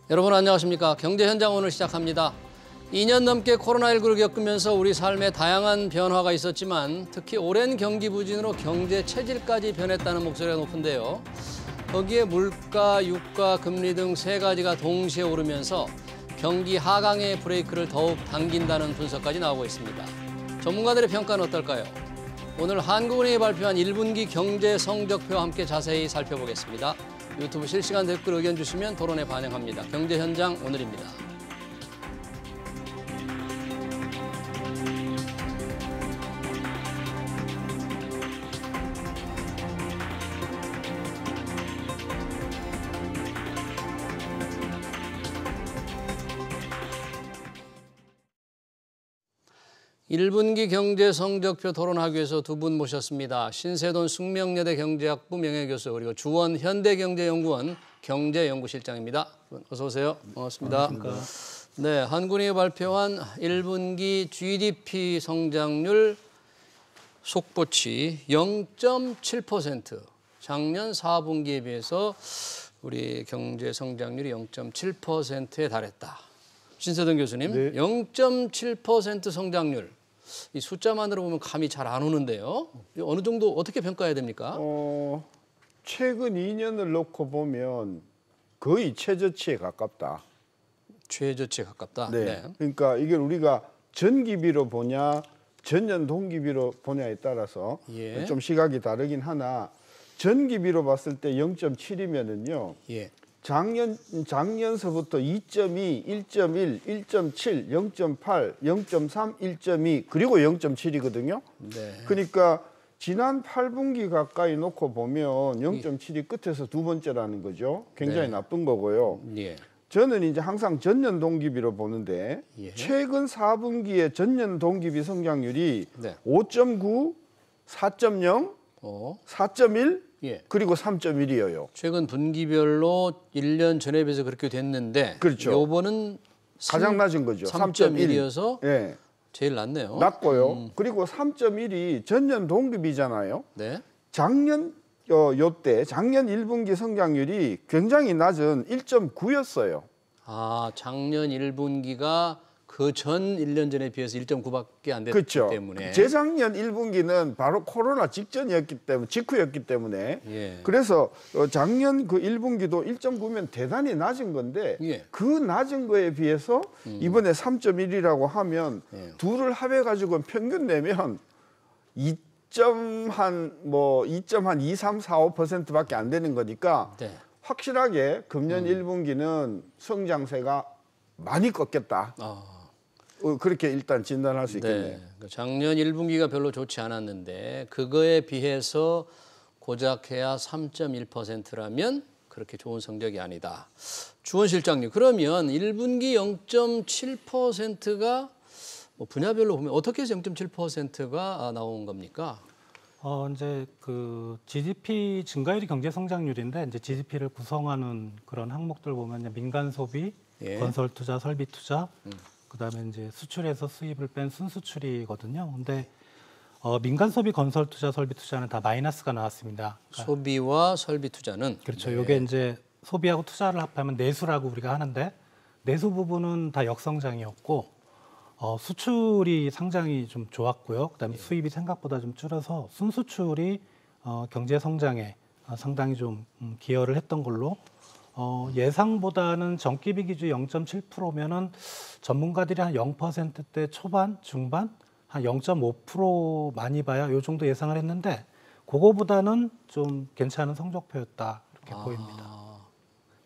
여러분 안녕하십니까? 경제 현장 오늘 시작합니다. 2년 넘게 코로나19를 겪으면서 우리 삶에 다양한 변화가 있었지만 특히 오랜 경기 부진으로 경제 체질까지 변했다는 목소리가 높은데요. 거기에 물가, 유가, 금리 등 세 가지가 동시에 오르면서 경기 하강의 브레이크를 더욱 당긴다는 분석까지 나오고 있습니다. 전문가들의 평가는 어떨까요? 오늘 한국은행이 발표한 1분기 경제 성적표와 함께 자세히 살펴보겠습니다. 유튜브 실시간 댓글 의견 주시면 토론에 반영합니다. 경제 현장 오늘입니다. (1분기) 경제 성적표 토론하기 위해서 두 분 모셨습니다. 신세돈 숙명여대 경제학부 명예교수 그리고 주원 현대경제연구원 경제연구실장입니다. 어서 오세요. 반갑습니다. 반갑습니다. 네, 한국은행이 발표한 1분기 GDP 성장률 속보치 0.7%. 작년 4분기에 비해서 우리 경제 성장률이 0.7%에 달했다. 신세돈 교수님, 네. 0.7% 성장률. 이 숫자만으로 보면 감이 잘 안 오는데요. 어느 정도 어떻게 평가해야 됩니까? 최근 2년을 놓고 보면 거의 최저치에 가깝다. 최저치에 가깝다. 네. 그러니까 이게 우리가 전기비로 보냐 전년 동기비로 보냐에 따라서 예. 좀 시각이 다르긴 하나 전기비로 봤을 때 0.7이면은요. 예. 작년서부터 2.2, 1.1, 1.7, 0.8, 0.3, 1.2 그리고 0.7이거든요. 네. 그러니까 지난 8분기 가까이 놓고 보면 0.7이 끝에서 두 번째라는 거죠. 굉장히 네. 나쁜 거고요. 예. 저는 이제 항상 전년 동기비로 보는데 예. 최근 4분기의 전년 동기비 성장률이 네. 5.9, 4.0, 4.1 예. 그리고 3.1이에요. 최근 분기별로 1년 전에 비해서 그렇게 됐는데 그렇죠. 요번은 가장 낮은 거죠. 3.1이어서 예. 제일 낮네요. 낮고요. 그리고 3.1이 전년 동기비잖아요. 네. 작년 요때 작년 1분기 성장률이 굉장히 낮은 1.9였어요. 아, 작년 1분기가 그 전 1년 전에 비해서 1.9밖에 안 됐기 그렇죠. 때문에. 재작년 1분기는 바로 코로나 직후였기 때문에 예. 그래서 작년 그 1분기도 1.9면 대단히 낮은 건데 예. 그 낮은 거에 비해서 이번에 3.1이라고 하면 예. 둘을 합해 가지고 평균 내면 2.2~3~4~5%밖에 안 되는 거니까 네. 확실하게 금년 1분기는 성장세가 많이 꺾였다. 그렇게 일단 진단할 수 있겠네요. 네. 작년 1분기가 별로 좋지 않았는데 그거에 비해서 고작 해야 3.1%라면 그렇게 좋은 성적이 아니다. 주원 실장님, 그러면 1분기 0.7%가 분야별로 보면 어떻게 해서 0.7%가 나온 겁니까? 이제 그 GDP 증가율이 경제 성장률인데 이제 GDP를 구성하는 그런 항목들 보면 이제 민간 소비, 예. 건설 투자, 설비 투자, 그다음에 이제 수출에서 수입을 뺀 순수출이거든요. 근데 민간 소비, 건설 투자, 설비 투자는 다 마이너스가 나왔습니다. 그러니까 소비와 설비 투자는 그렇죠. 네. 이게 이제 소비하고 투자를 합하면 내수라고 우리가 하는데 내수 부분은 다 역성장이었고 수출이 상당히 좀 좋았고요. 그다음에 수입이 생각보다 좀 줄어서 순수출이 경제 성장에 상당히 좀 기여를 했던 걸로 예상보다는 전기비 기준 0.7%면은 전문가들이 한 0%대 초반, 중반, 한 0.5% 많이 봐야 요 정도 예상을 했는데 그거보다는 좀 괜찮은 성적표였다 이렇게 보입니다.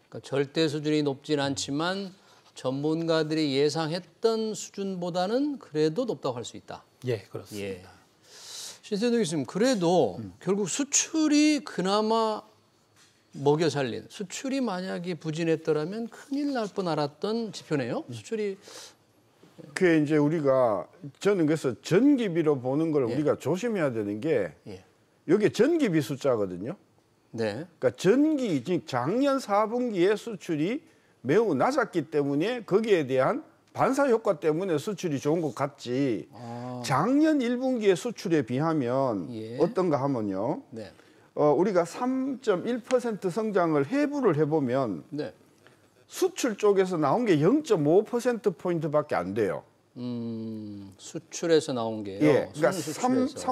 그러니까 절대 수준이 높진 않지만 전문가들이 예상했던 수준보다는 그래도 높다고 할 수 있다. 예, 그렇습니다. 예. 신세동 교수님, 그래도 결국 수출이 그나마 먹여 살린, 수출이 만약에 부진했더라면 큰일 날 뻔 알았던 지표네요. 수출이. 그게 이제 저는 그래서 전기비로 보는 걸 우리가 조심해야 되는 게 이게 전기비 숫자거든요. 네. 그러니까 작년 4분기의 수출이 매우 낮았기 때문에 거기에 대한 반사 효과 때문에 수출이 좋은 것 같지. 작년 1분기의 수출에 비하면 어떤가 하면요. 네. 우리가 3.1% 성장을 해부를 해보면 수출 쪽에서 나온 게 0.5%포인트밖에 안 돼요. 수출에서 나온 게요. 예, 그러니까 순수출에서.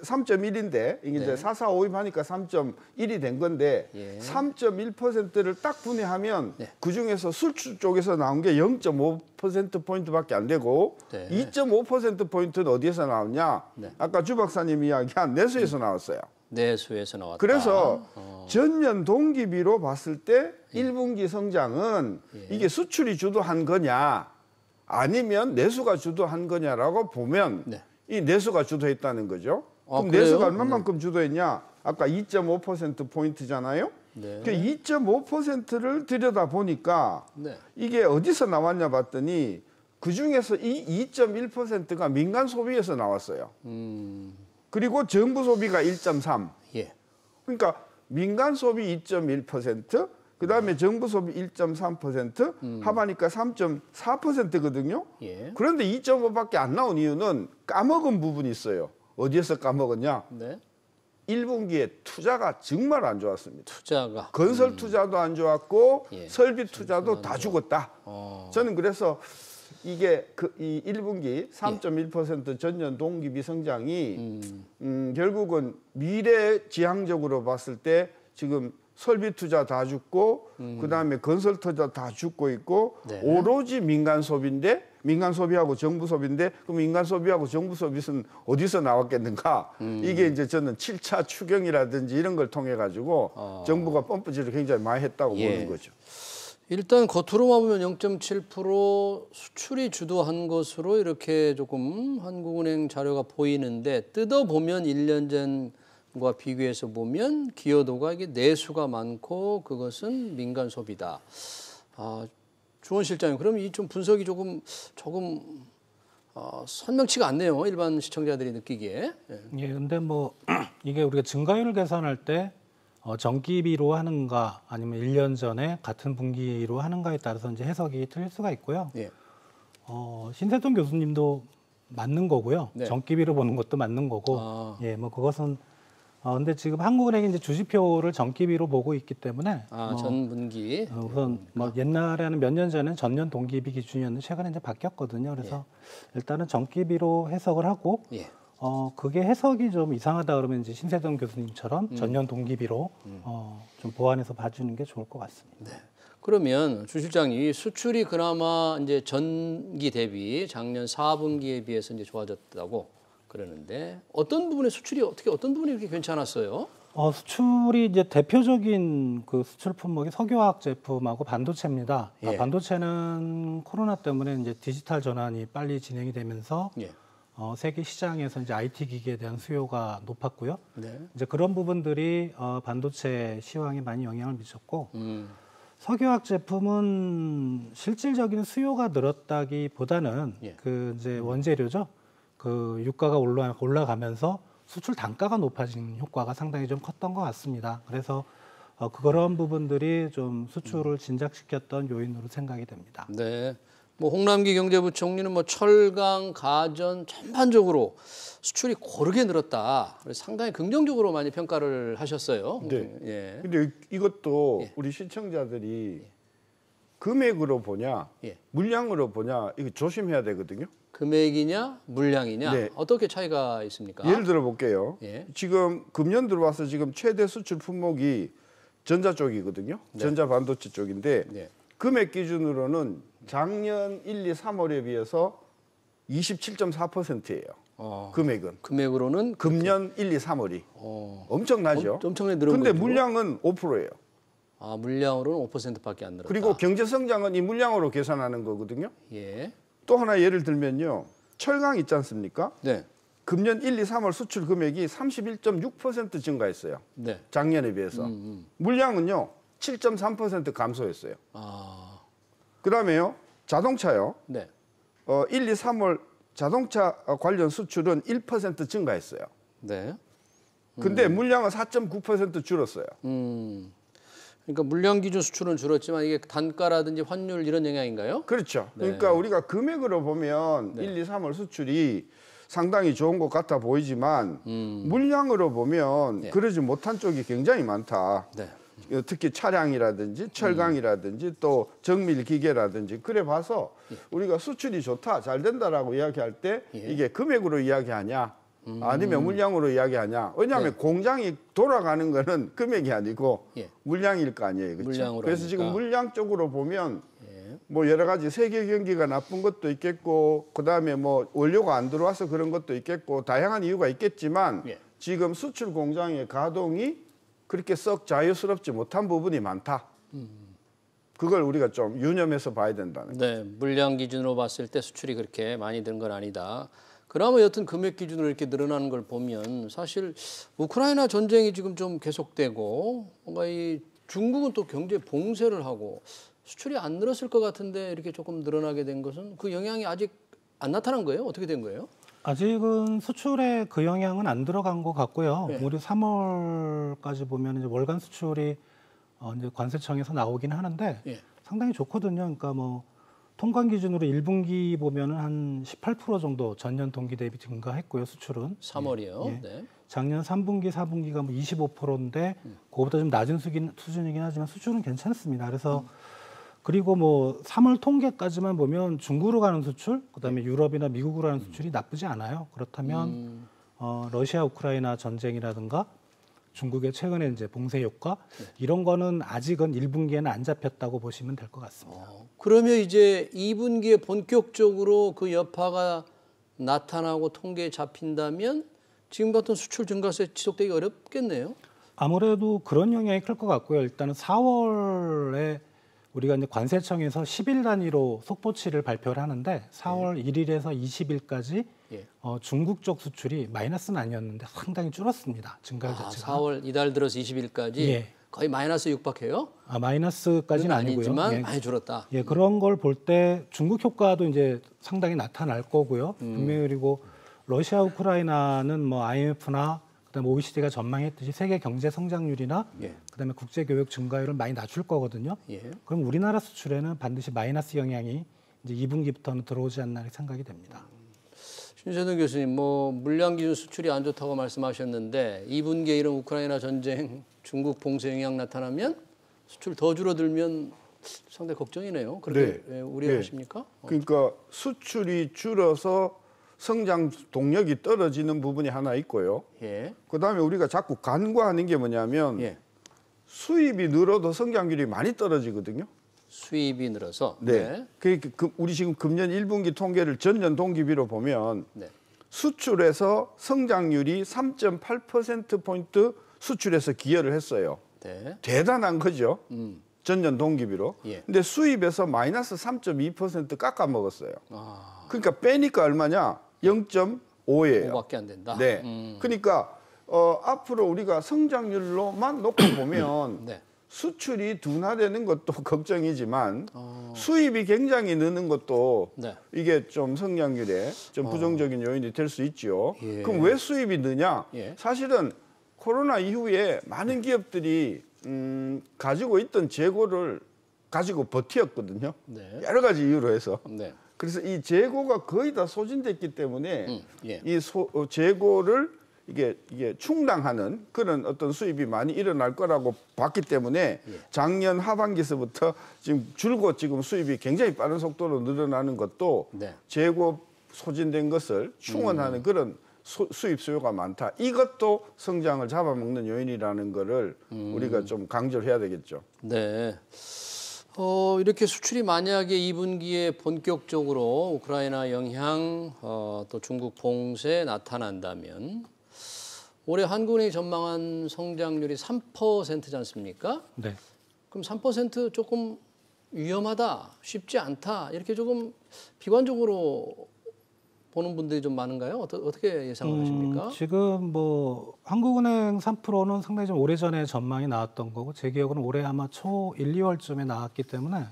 3.1인데 이게 이제 4.45 하니까 3.1이 된 건데 예. 3.1%를 딱 분해하면 그 중에서 수출 쪽에서 나온 게 0.5%포인트밖에 안 되고 네. 2.5%포인트는 어디에서 나왔냐? 네. 아까 주 박사님이 이야기한 내수에서 나왔어요. 내수에서 나왔다. 그래서 전년 동기비로 봤을 때 1분기 성장은 이게 수출이 주도한 거냐 아니면 내수가 주도한 거냐라고 보면 네. 이 내수가 주도했다는 거죠. 아, 그럼 그래요? 내수가 얼마만큼 주도했냐? 아까 2.5%포인트잖아요. 네. 그 2.5%를 들여다보니까 네. 이게 어디서 나왔냐 봤더니 그중에서 이 2.1%가 민간 소비에서 나왔어요. 그리고 정부 소비가 1.3. 예. 그러니까 민간 소비 2.1%, 그다음에 정부 소비 1.3%, 합하니까 3.4%거든요. 예. 그런데 2.5밖에 안 나온 이유는 까먹은 부분이 있어요. 어디에서 까먹었냐? 네. 1분기에 투자가 정말 안 좋았습니다. 투자가 건설 투자도 안 좋았고 예. 설비 투자도 다 죽었다. 어. 저는 그래서 이게 이 1분기 3.1% 전년 동기비 성장이 결국은 미래지향적으로 봤을 때 지금 설비 투자 다 죽고 그다음에 건설 투자 다 죽고 있고 네. 오로지 민간 소비인데 민간 소비하고 정부 소비인데 그럼 민간 소비하고 정부 소비는 어디서 나왔겠는가? 이게 이제 저는 7차 추경이라든지 이런 걸 통해 가지고 정부가 펌프질을 굉장히 많이 했다고 예. 보는 거죠. 일단 겉으로만 보면 0.7% 수출이 주도한 것으로 이렇게 조금 한국은행 자료가 보이는데 뜯어보면 1년 전과 비교해서 보면 기여도가 이게 내수가 많고 그것은 민간 소비다. 아, 주원 실장님, 그럼 이 좀 분석이 조금 선명치가 않네요. 일반 시청자들이 느끼기에. 예. 예, 근데 뭐 이게 우리가 증가율을 계산할 때 정기비로 하는가 아니면 1년 전에 같은 분기로 하는가에 따라서 이제 해석이 틀릴 수가 있고요. 예. 신세동 교수님도 맞는 거고요. 네. 정기비로 보는 것도 맞는 거고. 아. 예, 뭐 그것은 근데 지금 한국은행이 이제 주식표를 정기비로 보고 있기 때문에 전 분기. 우선 뭐 옛날에는 몇 년 전에는 전년 동기비 기준이었는데 최근에 이제 바뀌었거든요. 그래서 일단은 정기비로 해석을 하고 예. 그게 해석이 좀 이상하다 그러면 이제 신세동 교수님처럼 전년 동기비로 좀 보완해서 봐주는 게 좋을 것 같습니다. 네. 그러면 주 실장이 수출이 그나마 이제 전기 대비 작년 4분기에 비해서 이제 좋아졌다고 그러는데 어떤 부분의 수출이 어떤 부분이 이렇게 괜찮았어요? 수출이 이제 대표적인 그 수출 품목이 석유화학 제품하고 반도체입니다. 예. 반도체는 코로나 때문에 이제 디지털 전환이 빨리 진행이 되면서 예. 세계 시장에서 이제 IT 기기에 대한 수요가 높았고요. 네. 이제 그런 부분들이 반도체 시황에 많이 영향을 미쳤고 석유화학 제품은 실질적인 수요가 늘었다기보다는 예. 그 이제 원재료죠. 그 유가가 올라가면서 수출 단가가 높아진 효과가 상당히 좀 컸던 것 같습니다. 그래서 그런 부분들이 좀 수출을 진작시켰던 요인으로 생각이 됩니다. 네. 뭐 홍남기 경제부총리는 뭐 철강, 가전 전반적으로 수출이 고르게 늘었다. 그래서 상당히 긍정적으로 많이 평가를 하셨어요. 네. 예. 근데 이것도 예. 우리 시청자들이 금액으로 보냐, 예. 물량으로 보냐 이거 조심해야 되거든요. 금액이냐, 물량이냐 네. 어떻게 차이가 있습니까? 예를 들어 볼게요. 예. 지금 금년 들어와서 지금 최대 수출 품목이 전자 쪽이거든요. 네. 전자 반도체 쪽인데 네. 금액 기준으로는 작년 1, 2, 3월에 비해서 27.4%예요. 금액은. 금액으로는 금년 1, 2, 3월이. 엄청나죠. 엄청나게 늘은 근데 거죠. 물량은 5%예요. 물량으로는 5%밖에 안 늘었다. 그리고 경제 성장은 이 물량으로 계산하는 거거든요. 예. 또 하나 예를 들면요. 철강 있지 않습니까? 네. 금년 1, 2, 3월 수출 금액이 31.6% 증가했어요. 네. 작년에 비해서. 물량은요. 7.3% 감소했어요. 그다음에요. 자동차요. 네. 1, 2, 3월 자동차 관련 수출은 1% 증가했어요. 네. 근데 물량은 4.9% 줄었어요. 그러니까 물량 기준 수출은 줄었지만 이게 단가라든지 환율 이런 영향인가요? 그렇죠. 네. 그러니까 우리가 금액으로 보면 1, 2, 3월 수출이 상당히 좋은 것 같아 보이지만 물량으로 보면 네. 그러지 못한 쪽이 굉장히 많다. 네. 특히 차량이라든지 철강이라든지 또 정밀 기계라든지 그래 봐서 우리가 수출이 좋다, 잘 된다라고 이야기할 때 이게 금액으로 이야기하냐 아니면 물량으로 이야기하냐. 왜냐하면 공장이 돌아가는 거는 금액이 아니고 물량일 거 아니에요. 그렇죠? 물량으로 그래서 하니까. 지금 물량 쪽으로 보면 뭐 여러 가지 세계 경기가 나쁜 것도 있겠고 그다음에 뭐 원료가 안 들어와서 그런 것도 있겠고 다양한 이유가 있겠지만 지금 수출 공장의 가동이 그렇게 썩 자유스럽지 못한 부분이 많다. 그걸 우리가 좀 유념해서 봐야 된다는 거죠. 네, 물량 기준으로 봤을 때 수출이 그렇게 많이 든 건 아니다. 그나마 여튼 금액 기준으로 이렇게 늘어나는 걸 보면 사실 우크라이나 전쟁이 지금 좀 계속되고 뭔가 이 중국은 또 경제 봉쇄를 하고 수출이 안 늘었을 것 같은데 이렇게 조금 늘어나게 된 것은 그 영향이 아직 안 나타난 거예요? 어떻게 된 거예요? 아직은 수출에 그 영향은 안 들어간 것 같고요. 네. 우리 3월까지 보면 이제 월간 수출이 이제 관세청에서 나오긴 하는데 상당히 좋거든요. 그러니까 뭐 통관 기준으로 1분기 보면은 한 18% 정도 전년 동기 대비 증가했고요. 수출은 3월이요. 네. 작년 3분기, 4분기가 뭐 25%인데 그거보다 좀 낮은 수준이긴 하지만 수출은 괜찮습니다. 그래서 그리고 뭐 3월 통계까지만 보면 중국으로 가는 수출, 그다음에 유럽이나 미국으로 가는 수출이 나쁘지 않아요. 그렇다면 러시아 우크라이나 전쟁이라든가 중국의 최근에 이제 봉쇄 효과 이런 거는 아직은 1분기에는 안 잡혔다고 보시면 될 것 같습니다. 그러면 이제 2분기에 본격적으로 그 여파가 나타나고 통계에 잡힌다면 지금 같은 수출 증가세 지속되기 어렵겠네요. 아무래도 그런 영향이 클 것 같고요. 일단은 4월에 우리가 이제 관세청에서 10일 단위로 속보치를 발표를 하는데 4월 1일에서 20일까지 중국 쪽 수출이 마이너스는 아니었는데 상당히 줄었습니다. 증가율 자체가. 4월 이달 들어서 20일까지 거의 마이너스 육박해요? 마이너스까지는 아니고요. 아니지만 많이 줄었다. 그런 걸 볼 때 중국 효과도 이제 상당히 나타날 거고요. 분명히 그리고 러시아 우크라이나는 뭐 IMF나 그다음에 OECD가 전망했듯이 세계 경제 성장률이나 그다음에 국제 교역 증가율을 많이 낮출 거거든요. 그럼 우리나라 수출에는 반드시 마이너스 영향이 이제 2분기부터는 들어오지 않나 생각이 됩니다. 신세동 교수님, 뭐 물량 기준 수출이 안 좋다고 말씀하셨는데 2분기에 이런 우크라이나 전쟁, 중국 봉쇄 영향 나타나면 수출 더 줄어들면 상당히 걱정이네요. 그렇게 우려하십니까? 그러니까 수출이 줄어서 성장 동력이 떨어지는 부분이 하나 있고요. 그다음에 우리가 자꾸 간과하는 게 뭐냐면 수입이 늘어도 성장률이 많이 떨어지거든요. 수입이 늘어서. 우리 지금 금년 1분기 통계를 전년 동기비로 보면 수출에서 성장률이 3.8%포인트 수출에서 기여를 했어요. 대단한 거죠. 전년 동기비로. 근데 수입에서 마이너스 3.2% 깎아먹었어요. 그러니까 빼니까 얼마냐? 0.5예요. 5밖에 안 된다. 그러니까 앞으로 우리가 성장률로만 놓고 보면 수출이 둔화되는 것도 걱정이지만 수입이 굉장히 느는 것도 이게 좀 성장률에 좀 부정적인 요인이 될 수 있죠. 그럼 왜 수입이 느냐? 사실은 코로나 이후에 많은 기업들이 가지고 있던 재고를 가지고 버텼거든요. 여러 가지 이유로 해서. 그래서 이 재고가 거의 다 소진됐기 때문에 이 재고를 이게 충당하는 그런 어떤 수입이 많이 일어날 거라고 봤기 때문에 작년 하반기서부터 지금 줄곧 지금 수입이 굉장히 빠른 속도로 늘어나는 것도 재고 소진된 것을 충원하는 그런 수입 수요가 많다. 이것도 성장을 잡아먹는 요인이라는 거를 우리가 좀 강조를 해야 되겠죠. 네. 이렇게 수출이 만약에 2분기에 본격적으로 우크라이나 영향, 또 중국 봉쇄 나타난다면 올해 한국은행이 전망한 성장률이 3%지 않습니까? 그럼 3% 조금 위험하다, 쉽지 않다 이렇게 조금 비관적으로 보는 분들이 좀 많은가요? 어떻게 예상을 하십니까? 지금 뭐 한국은행 3%는 상당히 좀 오래전에 전망이 나왔던 거고 제 기억으로는 올해 아마 초 1, 2월쯤에 나왔기 때문에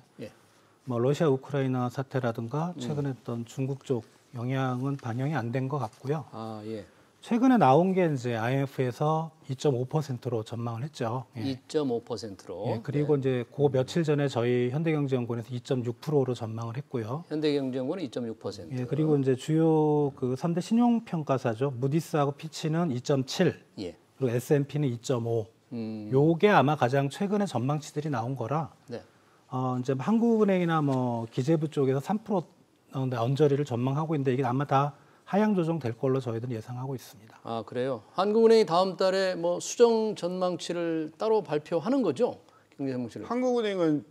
뭐 러시아 우크라이나 사태라든가 최근에 했던 중국 쪽 영향은 반영이 안 된 것 같고요. 최근에 나온 게 이제 IMF에서 2.5%로 전망을 했죠. 2.5%로. 그리고 이제 그 며칠 전에 저희 현대경제연구원에서 2.6%로 전망을 했고요. 현대경제연구원은 2.6%. 그리고 이제 주요 그 3대 신용평가사죠. 무디스하고 피치는 2.7. 그리고 S&P는 2.5. 요게 아마 가장 최근에 전망치들이 나온 거라 네. 이제 한국은행이나 뭐 기재부 쪽에서 3% 언저리를 전망하고 있는데 이게 아마 다 하향 조정될 걸로 저희들은 예상하고 있습니다. 아, 그래요. 한국은행이 다음 달에 뭐 수정 전망치를 따로 발표하는 거죠? 경제 전망치를. 한국은행은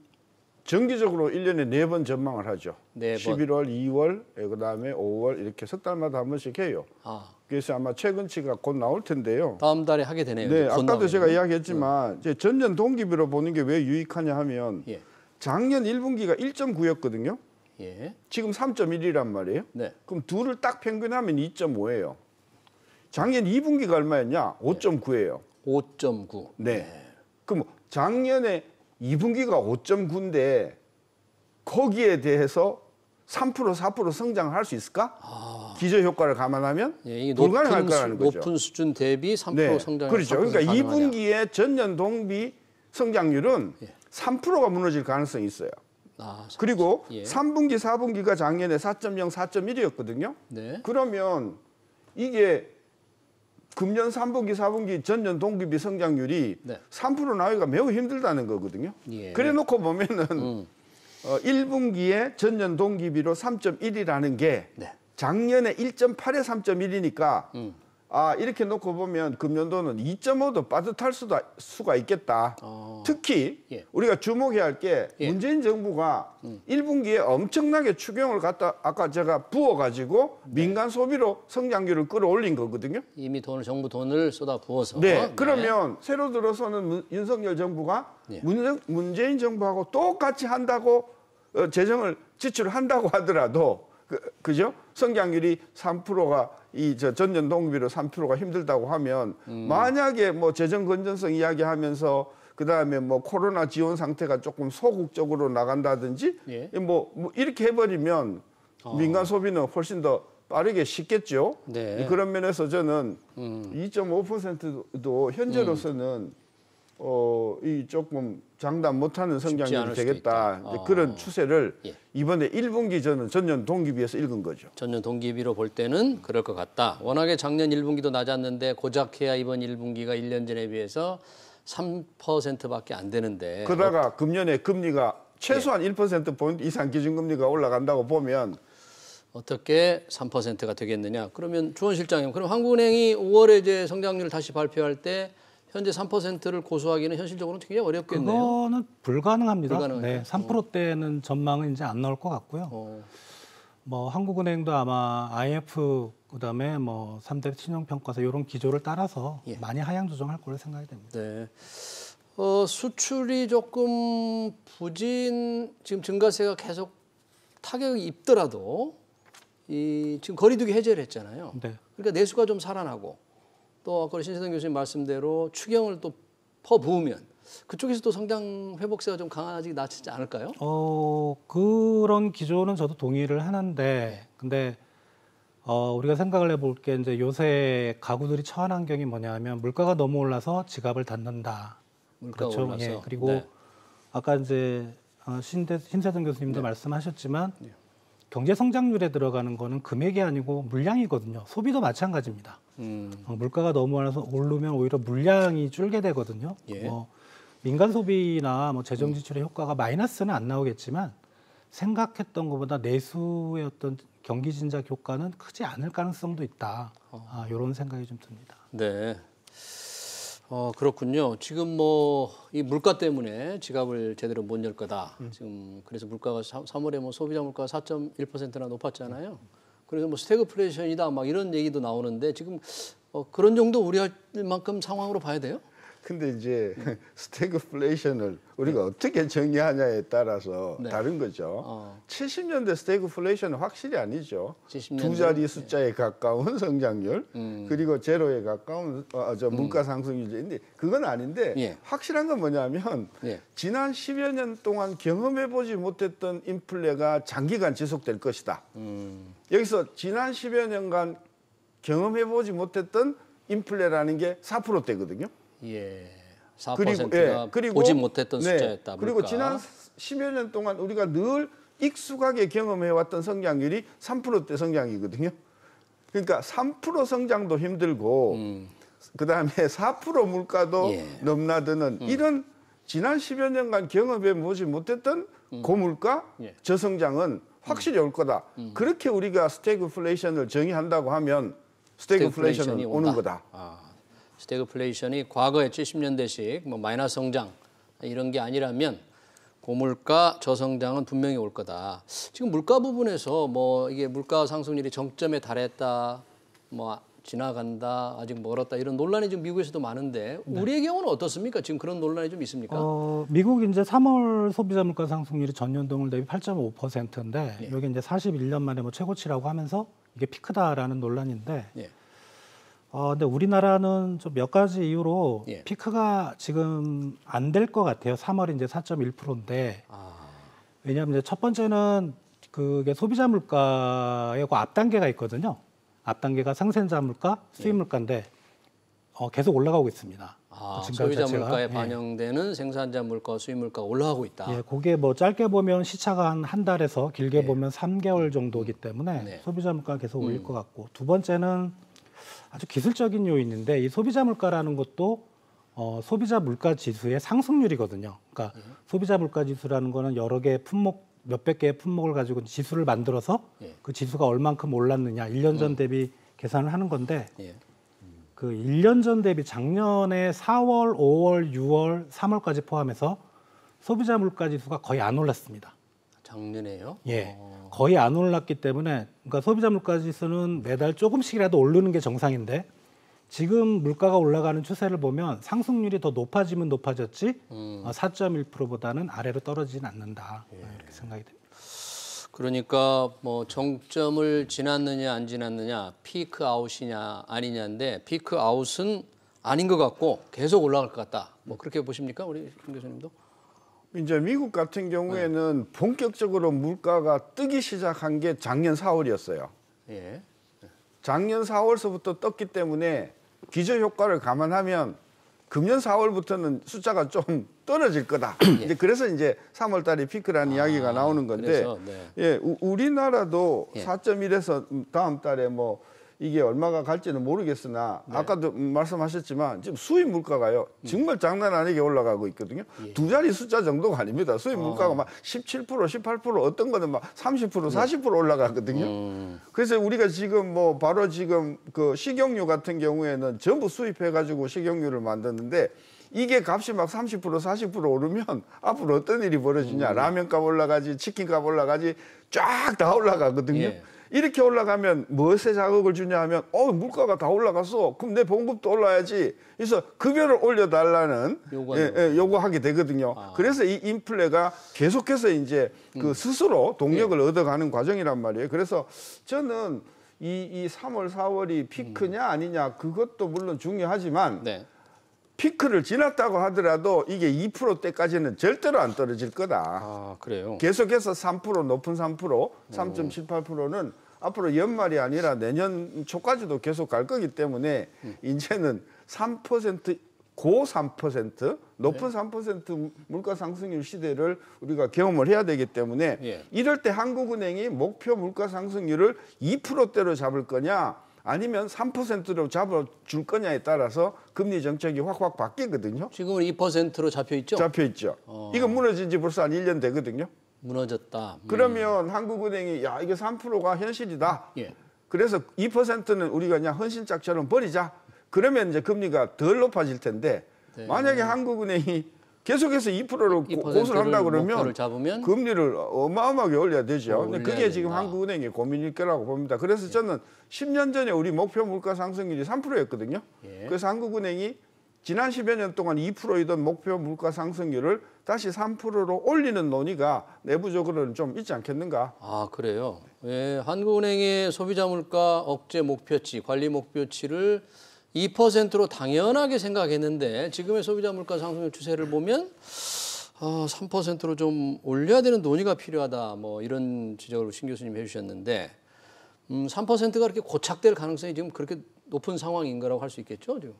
정기적으로 1년에 4번 전망을 하죠. 네 번. 11월, 2월, 그다음에 5월 이렇게 석 달마다 한 번씩 해요. 아, 그래서 아마 최근치가 곧 나올 텐데요. 다음 달에 하게 되네요. 네, 이제 곧 아까도 나오네요. 제가 이야기했지만 이제 전년 동기비로 보는 게 왜 유익하냐 하면 예. 작년 1분기가 1.9였거든요. 예. 지금 3.1이란 말이에요. 네. 그럼 둘을 딱 평균하면 2.5예요. 작년 2분기가 얼마였냐? 5.9예요. 5.9. 네. 그럼 작년에 2분기가 5.9인데 거기에 대해서 3% 4% 성장할 수 있을까? 기저 효과를 감안하면 예, 이게 불가능할 거라는 거죠. 높은 수준 대비 3% 네, 성장. 그렇죠. 그러니까 2분기의 전년 동비 성장률은 예. 3%가 무너질 가능성이 있어요. 아, 그리고 예. 3분기, 4분기가 작년에 4.0, 4.1이었거든요. 네. 그러면 이게 금년 3분기, 4분기 전년 동기비 성장률이 네. 3% 나오기가 매우 힘들다는 거거든요. 예. 그래 놓고 보면은 1분기에 전년 동기비로 3.1이라는 게 네. 작년에 1.8에 3.1이니까 이렇게 놓고 보면 금년도는 2.5도 빠듯할 수가 있겠다. 특히 예. 우리가 주목해야 할 게 예. 문재인 정부가 1분기에 엄청나게 추경을 갖다 아까 제가 부어가지고 민간 소비로 성장률을 끌어올린 거거든요. 이미 정부 돈을 쏟아 부어서. 네, 그러면 새로 들어서는 윤석열 정부가 예. 문재인 정부하고 똑같이 한다고 재정을 지출한다고 하더라도 그죠? 성장률이 3%가 전년 동기비로 3%가 힘들다고 하면 만약에 뭐 재정 건전성 이야기하면서 그다음에 뭐 코로나 지원 상태가 조금 소극적으로 나간다든지 예. 뭐 이렇게 해버리면 민간 소비는 훨씬 더 빠르게 쉽겠죠. 네. 그런 면에서 저는 2.5%도 현재로서는 이 조금 장담 못하는 성장률이 않을 수도 되겠다. 있다. 이제 그런 추세를 예. 이번에 1분기 저는 전년 동기비에서 읽은 거죠. 전년 동기비로 볼 때는 그럴 것 같다. 워낙에 작년 1분기도 낮았는데 고작해야 이번 1분기가 1년 전에 비해서 3%밖에 안 되는데. 그러다가 금년에 금리가 최소한 1%포인트 이상 기준금리가 올라간다고 보면 어떻게 3%가 되겠느냐? 그러면 주원 실장님, 그럼 한국은행이 5월에 이제 성장률을 다시 발표할 때 현재 3%를 고수하기는 현실적으로는 되게 어렵겠네요. 그거는 불가능합니다. 불가능하죠? 네, 3%대는 전망은 이제 안 나올 것 같고요. 뭐 한국은행도 아마 IF 그다음에 뭐 3대 신용평가사 이런 기조를 따라서 예. 많이 하향 조정할 걸로 생각이 됩니다. 네. 수출이 조금 지금 증가세가 계속 타격이 입더라도 지금 거리두기 해제를 했잖아요. 네. 그러니까 내수가 좀 살아나고 또 아까 신세동 교수님 말씀대로 추경을 또 퍼부으면 그쪽에서도 성장 회복세가 좀 강하지 낫지 않을까요? 그런 기조는 저도 동의를 하는데 근데 우리가 생각을 해볼 게 이제 요새 가구들이 처한 환경이 뭐냐면 물가가 너무 올라서 지갑을 닫는다. 물가가 그렇죠. 올라서. 예. 그리고 네. 아까 이제 신세동 교수님도 말씀하셨지만 경제 성장률에 들어가는 거는 금액이 아니고 물량이거든요. 소비도 마찬가지입니다. 물가가 너무 오르면 오히려 물량이 줄게 되거든요. 예. 민간 소비나 뭐 재정 지출의 효과가 마이너스는 안 나오겠지만 생각했던 것보다 내수의 어떤 경기 진작 효과는 크지 않을 가능성도 있다. 이런 생각이 좀 듭니다. 네. 그렇군요. 지금 뭐 이 물가 때문에 지갑을 제대로 못 열 거다. 지금 그래서 물가가 3월에 뭐 소비자 물가가 4.1%나 높았잖아요. 그래서 뭐 스태그플레이션이다 막 이런 얘기도 나오는데 지금 그런 정도 우려할 만큼 상황으로 봐야 돼요? 근데 이제 스태그플레이션을 우리가 어떻게 정의하냐에 따라서 네. 다른 거죠. 70년대 스태그플레이션은 확실히 아니죠. 70년대? 두 자리 숫자에 가까운 성장률 그리고 제로에 가까운 물가 상승률인데 그건 아닌데 예. 확실한 건 뭐냐면 예. 지난 10여 년 동안 경험해보지 못했던 인플레가 장기간 지속될 것이다. 여기서 지난 10여 년간 경험해보지 못했던 인플레라는 게 4%대거든요. 예. 4%가 그리고 보지 못했던 숫자였다. 그리고 물가. 지난 10여 년 동안 우리가 늘 익숙하게 경험해왔던 성장률이 3%대 성장이거든요. 그러니까 3% 성장도 힘들고 그다음에 4% 물가도 예. 넘나드는 이런 지난 10여 년간 경험해 보지 못했던 고물가 예. 저성장은 확실히 올 거다. 그렇게 우리가 스태그플레이션을 정의한다고 하면 스태그플레이션은 오는 거다. 스태그플레이션이 과거에 70년대식 뭐 마이너스 성장 이런 게 아니라면 고물가 저성장은 분명히 올 거다. 지금 물가 부분에서 뭐 이게 물가 상승률이 정점에 달했다, 뭐 지나간다, 아직 멀었다 이런 논란이 지금 미국에서도 많은데 우리의 경우는 어떻습니까? 지금 그런 논란이 좀 있습니까? 미국 이제 3월 소비자 물가 상승률이 전년 동월 대비 8.5%인데 예. 여기 이제 41년 만에 뭐 최고치라고 하면서 이게 피크다라는 논란인데. 예. 근데 우리나라는 좀 몇 가지 이유로 예. 피크가 지금 안 될 것 같아요. 3월이 이제 4.1%인데. 왜냐하면 이제 첫 번째는 그게 소비자 물가의 그 앞 단계가 있거든요. 앞 단계가 생산자 물가, 수입 물가인데 계속 올라가고 있습니다. 증가 소비자 자체가. 물가에 예. 반영되는 생산자 물가, 수입 물가가 올라가고 있다. 예, 그게 뭐 짧게 보면 시차가 한 달에서 길게 보면 3개월 정도이기 때문에 네. 소비자 물가가 계속 올릴 것 같고, 두 번째는 아주 기술적인 요인인데 이 소비자 물가라는 것도 소비자 물가 지수의 상승률이거든요. 그러니까 소비자 물가 지수라는 거는 여러 개의 품목, 몇백 개의 품목을 가지고 지수를 만들어서 예. 그 지수가 얼만큼 올랐느냐 1년 전 대비 계산을 하는 건데 예. 그 1년 전 대비 작년에 4월, 5월, 6월, 3월까지 포함해서 소비자 물가 지수가 거의 안 올랐습니다. 작년에요? 예. 거의 안 올랐기 때문에 그러니까 소비자 물가 지수는 매달 조금씩이라도 오르는 게 정상인데 지금 물가가 올라가는 추세를 보면 상승률이 더 높아지면 높아졌지 4.1%보다는 아래로 떨어지진 않는다. 이렇게 생각이 됩니다. 그러니까 뭐 정점을 지났느냐 안 지났느냐, 피크 아웃이냐 아니냐인데 피크 아웃은 아닌 것 같고 계속 올라갈 것 같다. 뭐 그렇게 보십니까, 우리 김 교수님도? 이제 미국 같은 경우에는 본격적으로 물가가 뜨기 시작한 게 작년 4월이었어요. 예. 작년 4월서부터 떴기 때문에 기저 효과를 감안하면 금년 4월부터는 숫자가 좀 떨어질 거다. 이제 그래서 이제 3월 달에 피크라는 이야기가 나오는 건데, 그래서, 네. 예, 우리나라도 예. 4.1에서 다음 달에 뭐 이게 얼마가 갈지는 모르겠으나 아까도 말씀하셨지만 지금 수입 물가가요 정말 장난 아니게 올라가고 있거든요. 두 자리 숫자 정도가 아닙니다. 수입 물가가 막 17%, 18% 어떤 거는 막 30%, 40% 올라가거든요. 그래서 우리가 지금 뭐 바로 지금 그 식용유 같은 경우에는 전부 수입해가지고 식용유를 만드는데 이게 값이 막 30%, 40% 오르면 앞으로 어떤 일이 벌어지냐. 라면값 올라가지, 치킨값 올라가지, 쫙 다 올라가거든요. 예. 이렇게 올라가면 무엇에 자극을 주냐 하면 물가가 다 올라갔어. 그럼 내 봉급도 올라야지. 그래서 급여를 올려달라는 요구하게 되거든요. 그래서 이 인플레가 계속해서 이제 그 스스로 동력을 얻어가는 과정이란 말이에요. 그래서 저는 이 3월, 4월이 피크냐 아니냐 그것도 물론 중요하지만 네. 피크를 지났다고 하더라도 이게 2%대까지는 절대로 안 떨어질 거다. 아, 그래요. 계속해서 3% 높은 3%, 3.78%는 앞으로 연말이 아니라 내년 초까지도 계속 갈 거기 때문에 이제는 3%, 고 3%, 높은 3% 물가 상승률 시대를 우리가 경험을 해야 되기 때문에 예. 이럴 때 한국은행이 목표 물가 상승률을 2%대로 잡을 거냐 아니면 3%로 잡아줄 거냐에 따라서 금리 정책이 확확 바뀌거든요. 지금은 2%로 잡혀 있죠? 잡혀 있죠. 이거 무너진 지 벌써 한 1년 되거든요. 무너졌다. 그러면 한국은행이 야 이게 3%가 현실이다. 예. 그래서 2%는 우리가 그냥 헌신짝처럼 버리자. 그러면 이제 금리가 덜 높아질 텐데 네. 만약에 한국은행이 계속해서 2%를 2% 고수를 한다 그러면 목표를 잡으면 금리를 어마어마하게 올려야 되죠. 근데 그게 올려야 지금 된다. 한국은행의 고민일 거라고 봅니다. 그래서 저는 10년 전에 우리 목표 물가 상승률이 3%였거든요. 예. 그래서 한국은행이 지난 10여 년 동안 2%이던 목표 물가 상승률을 다시 3%로 올리는 논의가 내부적으로는 좀 있지 않겠는가. 아, 그래요. 예, 한국은행의 소비자 물가 억제 목표치, 관리 목표치를 2%로 당연하게 생각했는데 지금의 소비자 물가 상승률 추세를 보면 3%로 좀 올려야 되는 논의가 필요하다. 뭐 이런 지적을 신 교수님 해주셨는데 3%가 그렇게 고착될 가능성이 지금 그렇게 높은 상황인 거라고 할 수 있겠죠, 지금?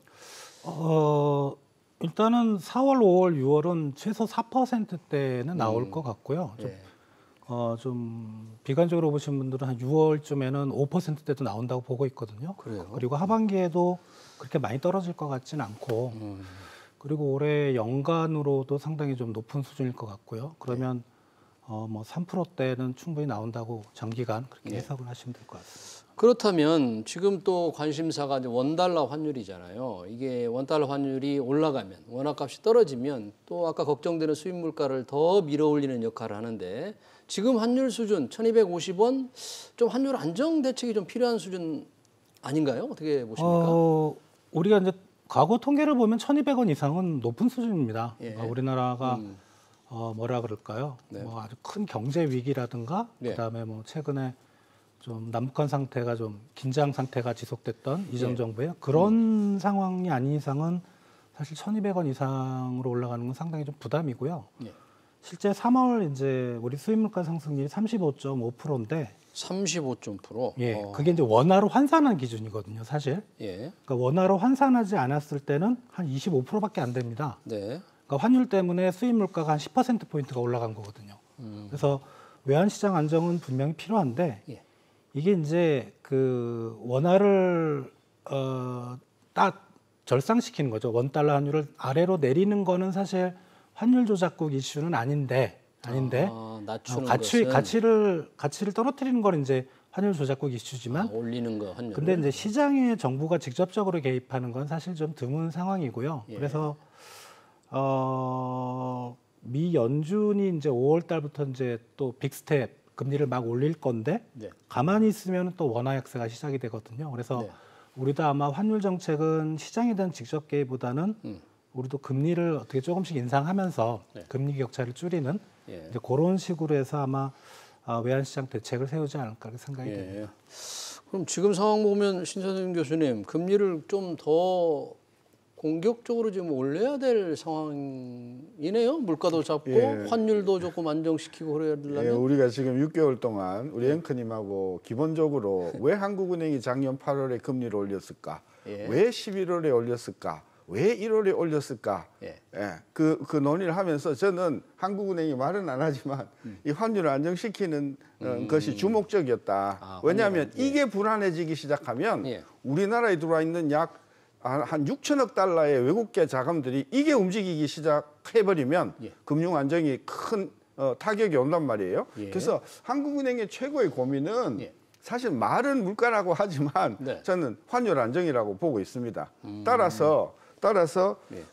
일단은 4월, 5월, 6월은 최소 4%대는 나올 것 같고요. 좀, 예. 좀 비관적으로 보신 분들은 한 6월쯤에는 5%대도 나온다고 보고 있거든요. 그래요? 그리고 하반기에도 그렇게 많이 떨어질 것 같지는 않고 그리고 올해 연간으로도 상당히 좀 높은 수준일 것 같고요. 그러면 뭐 3%대는 충분히 나온다고 장기간 그렇게 해석을 하시면 될 것 같습니다. 그렇다면 지금 또 관심사가 이제 원달러 환율이잖아요. 이게 원달러 환율이 올라가면 원화값이 떨어지면 또 아까 걱정되는 수입 물가를 더 밀어올리는 역할을 하는데 지금 환율 수준 1,250원 좀 환율 안정 대책이 좀 필요한 수준 아닌가요? 어떻게 보십니까? 우리가 이제 과거 통계를 보면 1,200원 이상은 높은 수준입니다. 예. 그러니까 우리나라가 뭐라 그럴까요? 네. 뭐 아주 큰 경제 위기라든가 네. 그다음에 뭐 최근에 좀 남북한 상태가 좀 긴장 상태가 지속됐던 이전 예. 정부의 그런 상황이 아닌 이상은 사실 1,200원 이상으로 올라가는 건 상당히 좀 부담이고요. 예. 실제 3월 이제 우리 수입 물가 상승률이 35.5%인데 35.%. 예, 그게 이제 원화로 환산한 기준이거든요, 사실. 예. 그러니까 원화로 환산하지 않았을 때는 한 25%밖에 안 됩니다. 네. 그러니까 환율 때문에 수입 물가가 한 10% 포인트가 올라간 거거든요. 그래서 외환 시장 안정은 분명히 필요한데 예. 이게 이제 그 원화를 딱 절상시키는 거죠. 원 달러 환율을 아래로 내리는 거는 사실 환율 조작국 이슈는 아닌데 낮추는 가치를 떨어뜨리는 건 이제 환율 조작국 이슈지만 올리는 거 환율. 근데 이제 시장에 정부가 직접적으로 개입하는 건 사실 좀 드문 상황이고요. 예. 그래서 미 연준이 이제 5월 달부터 이제 또 빅스텝 금리를 막 올릴 건데 네. 가만히 있으면 또 원화 약세가 시작이 되거든요. 그래서 네. 우리도 아마 환율 정책은 시장에 대한 직접 개입보다는 우리도 금리를 어떻게 조금씩 인상하면서 네. 금리 격차를 줄이는 예. 이제 그런 식으로 해서 아마 외환시장 대책을 세우지 않을까 생각이 예. 됩니다. 그럼 지금 상황 보면 신선생 교수님 금리를 좀 더 공격적으로 지금 올려야 될 상황이네요. 물가도 잡고 예. 환율도 조금 안정시키고 그래야 되려면. 예, 우리가 지금 6개월 동안 우리 앵커님하고 기본적으로 왜 한국은행이 작년 8월에 금리를 올렸을까? 예. 왜 11월에 올렸을까? 왜 1월에 올렸을까? 예. 그 논의를 하면서 저는 한국은행이 말은 안 하지만 이 환율을 안정시키는 것이 주목적이었다. 왜냐하면 환율, 예. 이게 불안해지기 시작하면 예. 우리나라에 들어와 있는 약 한 6천억 달러의 외국계 자금들이 이게 움직이기 시작해버리면 예. 금융 안정이 큰 타격이 온단 말이에요. 예. 그래서 한국은행의 최고의 고민은 예. 사실 말은 물가라고 하지만 네. 저는 환율 안정이라고 보고 있습니다. 따라서 예.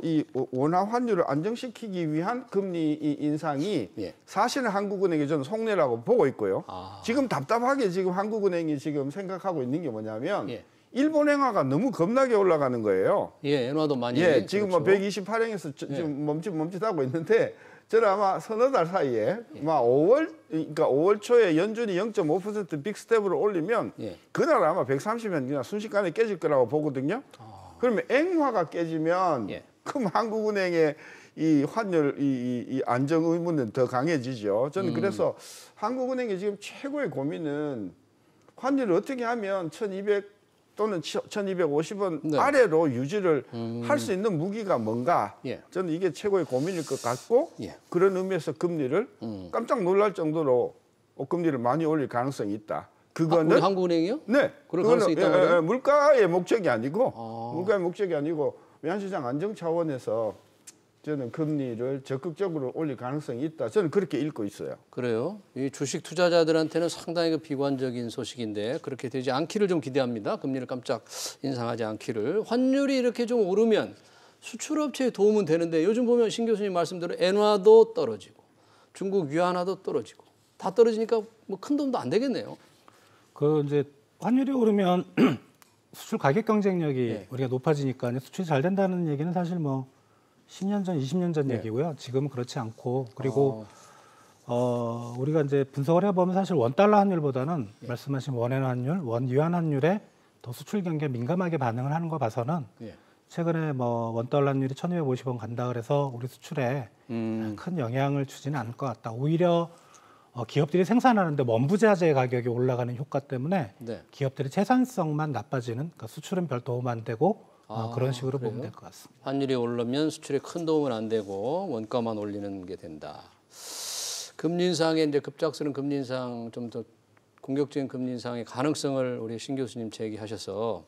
이 원화 환율을 안정시키기 위한 금리 인상이 예. 사실은 한국은행이 저는 속내라고 보고 있고요. 아. 지금 답답하게 지금 한국은행이 지금 생각하고 있는 게 뭐냐면 예. 일본 행화가 너무 겁나게 올라가는 거예요. 예, 엔화도 많이. 예, 지금 그렇죠. 뭐 128행에서 지금 멈칫하고 있는데 저는 아마 서너 달 사이에 아마 5월 초에 연준이 0.5% 빅스텝으로 올리면 예. 그날 아마 130엔 그냥 순식간에 깨질 거라고 보거든요. 그러면 앵화가 깨지면 예. 그럼 한국은행의 이 환율 이 안정 의무는 더 강해지죠. 저는 그래서 한국은행의 지금 최고의 고민은 환율을 어떻게 하면 1,200 또는 1,250원 네. 아래로 유지를 할 수 있는 무기가 뭔가 예. 저는 이게 최고의 고민일 것 같고 예. 그런 의미에서 금리를 깜짝 놀랄 정도로 금리를 많이 올릴 가능성이 있다. 그거는 우리 한국은행이요? 네, 그럴 그거는 가능성이 있다고 그래요? 물가의 목적이 아니고 물가의 목적이 아니고 외환시장 안정 차원에서 저는 금리를 적극적으로 올릴 가능성이 있다. 저는 그렇게 읽고 있어요. 그래요. 이 주식 투자자들한테는 상당히 그 비관적인 소식인데 그렇게 되지 않기를 좀 기대합니다. 금리를 깜짝 인상하지 않기를. 환율이 이렇게 좀 오르면 수출업체에 도움은 되는데 요즘 보면 신 교수님 말씀대로 엔화도 떨어지고 중국 위안화도 떨어지고 다 떨어지니까 뭐 큰 도움도 안 되겠네요. 그 이제 환율이 오르면 수출 가격 경쟁력이 네. 우리가 높아지니까 수출이 잘 된다는 얘기는 사실 뭐 10년 전, 20년 전 네. 얘기고요. 지금은 그렇지 않고 그리고 우리가 이제 분석을 해보면 사실 원 달러 환율보다는 말씀하신 원엔 환율, 원 위안 환율에 더 수출 경기에 민감하게 반응을 하는 거 봐서는 예. 최근에 뭐 원 달러 환율이 1,250원 간다 그래서 우리 수출에 큰 영향을 주지는 않을 것 같다. 오히려 기업들이 생산하는데 원부자재 가격이 올라가는 효과 때문에 네. 기업들의 생산성만 나빠지는 그러니까 수출은 별 도움 안 되고 그런 식으로 그래요? 보면 될 것 같습니다. 환율이 오르면 수출에 큰 도움은 안 되고 원가만 올리는 게 된다. 금리 인상의 이제 급작스러운 금리 인상, 좀 더 공격적인 금리 인상의 가능성을 우리 신 교수님 제기하셔서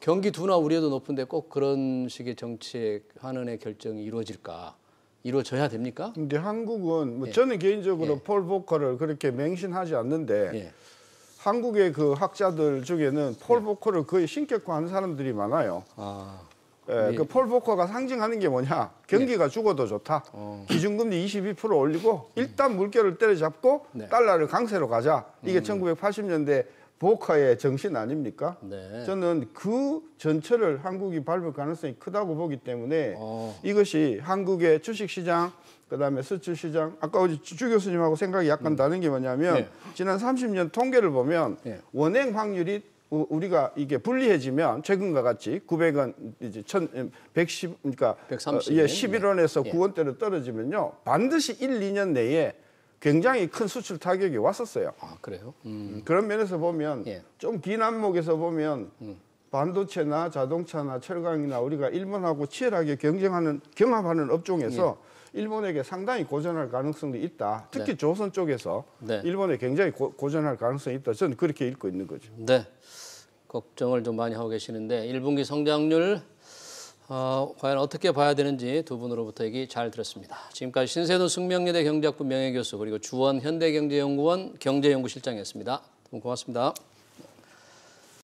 경기 둔화 우려도 높은데 꼭 그런 식의 정책 환원의 결정이 이루어져야 됩니까? 근데 한국은 뭐 예. 저는 개인적으로 예. 폴 보커를 그렇게 맹신하지 않는데 예. 한국의 그 학자들 중에는 폴 보커를 거의 신격화하는 사람들이 많아요. 아, 예, 예. 그 폴 보커가 상징하는 게 뭐냐? 경기가 죽어도 좋다. 기준금리 22% 올리고 일단 물결을 때려잡고 네. 달러를 강세로 가자. 이게 1980년대 보커의 정신 아닙니까? 네. 저는 그 전철을 한국이 밟을 가능성이 크다고 보기 때문에 어. 이것이 한국의 주식시장, 그다음에 수출시장, 아까 우리 주 교수님하고 생각이 약간 다른 게 뭐냐면 네. 지난 30년 통계를 보면 네. 원행 확률이 우리가 이게 불리해지면 최근과 같이 900원 이제 110 그러니까 130. 11원에서 네. 9원대로 떨어지면요. 반드시 1, 2년 내에 굉장히 큰 수출 타격이 왔었어요. 아, 그래요? 그런 면에서 보면 예. 좀 긴 안목에서 보면 반도체나 자동차나 철강이나 우리가 일본하고 치열하게 경합하는 업종에서 일본에게 상당히 고전할 가능성도 있다. 특히 네. 조선 쪽에서 네. 일본에 굉장히 고전할 가능성이 있다. 저는 그렇게 읽고 있는 거죠. 네. 걱정을 좀 많이 하고 계시는데 1분기 성장률 과연 어떻게 봐야 되는지 두 분으로부터 얘기 잘 들었습니다. 지금까지 신세돈 숙명여대 경제학부 명예교수 그리고 주원 현대경제연구원 경제연구실장이었습니다. 두 분 고맙습니다.